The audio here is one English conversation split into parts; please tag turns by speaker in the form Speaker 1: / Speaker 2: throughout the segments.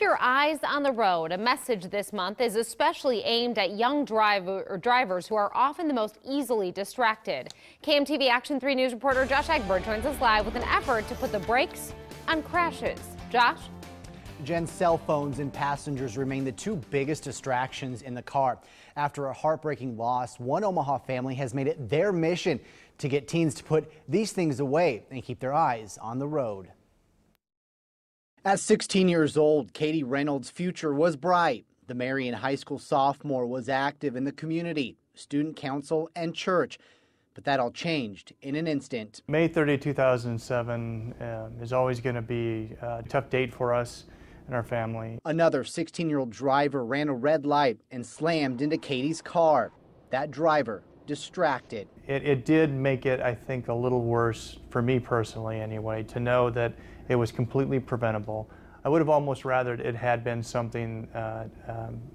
Speaker 1: Your eyes on the road. A message this month is especially aimed at young drivers who are often the most easily distracted. KMTV Action 3 News reporter Josh Egbert joins us live with an effort to put the brakes on crashes. Josh?
Speaker 2: Jen, cell phones and passengers remain the two biggest distractions in the car. After a heartbreaking loss, one Omaha family has made it their mission to get teens to put these things away and keep their eyes on the road. At 16 years old, Katie Reynolds' future was bright. The Marion High School sophomore was active in the community, student council, and church. But that all changed in an instant.
Speaker 3: May 30, 2007 is always going to be a tough date for us and our family.
Speaker 2: Another 16-year-old driver ran a red light and slammed into Katie's car. That driver distracted.
Speaker 3: It did make it, I think, a little worse for me personally anyway, to know that it was completely preventable. I would have almost rather it had been something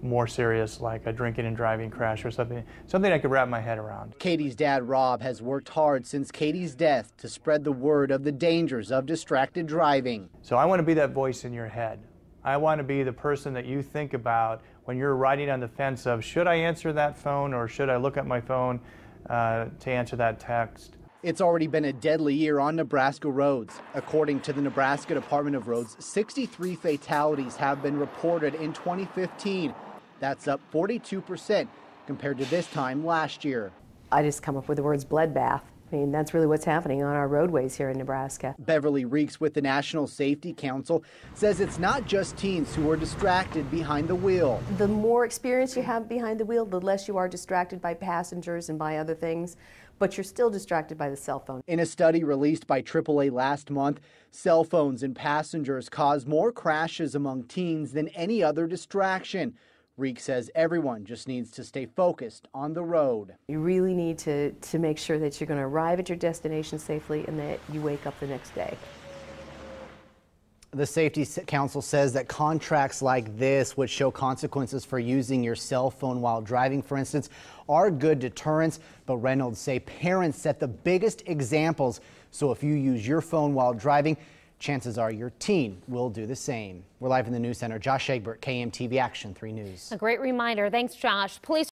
Speaker 3: more serious, like a drinking and driving crash or something I could wrap my head around.
Speaker 2: Katie's dad, Rob, has worked hard since Katie's death to spread the word of the dangers of distracted driving.
Speaker 3: So I want to be that voice in your head. I want to be the person that you think about when you're riding on the fence of, should I answer that phone or should I look at my phone to answer that text?
Speaker 2: It's already been a deadly year on Nebraska roads. According to the Nebraska Department of Roads, 63 fatalities have been reported in 2015. That's up 42% compared to this time last year.
Speaker 4: I just come up with the words bloodbath. I mean, that's really what's happening on our roadways here in Nebraska.
Speaker 2: Beverly Reeks with the National Safety Council says it's not just teens who are distracted behind the wheel.
Speaker 4: The more experience you have behind the wheel, the less you are distracted by passengers and by other things, but you're still distracted by the cell phone.
Speaker 2: In a study released by AAA last month, cell phones and passengers cause more crashes among teens than any other distraction. Reek says everyone just needs to stay focused on the road.
Speaker 4: You really need to make sure that you're going to arrive at your destination safely and that you wake up the next day.
Speaker 2: The Safety Council says that contracts like this, which show consequences for using your cell phone while driving, for instance, are good deterrents. But Reynolds say parents set the biggest examples. So if you use your phone while driving, chances are your teen will do the same. We're live in the news center. Josh Egbert, KMTV Action 3 News.
Speaker 1: A great reminder. Thanks, Josh. Police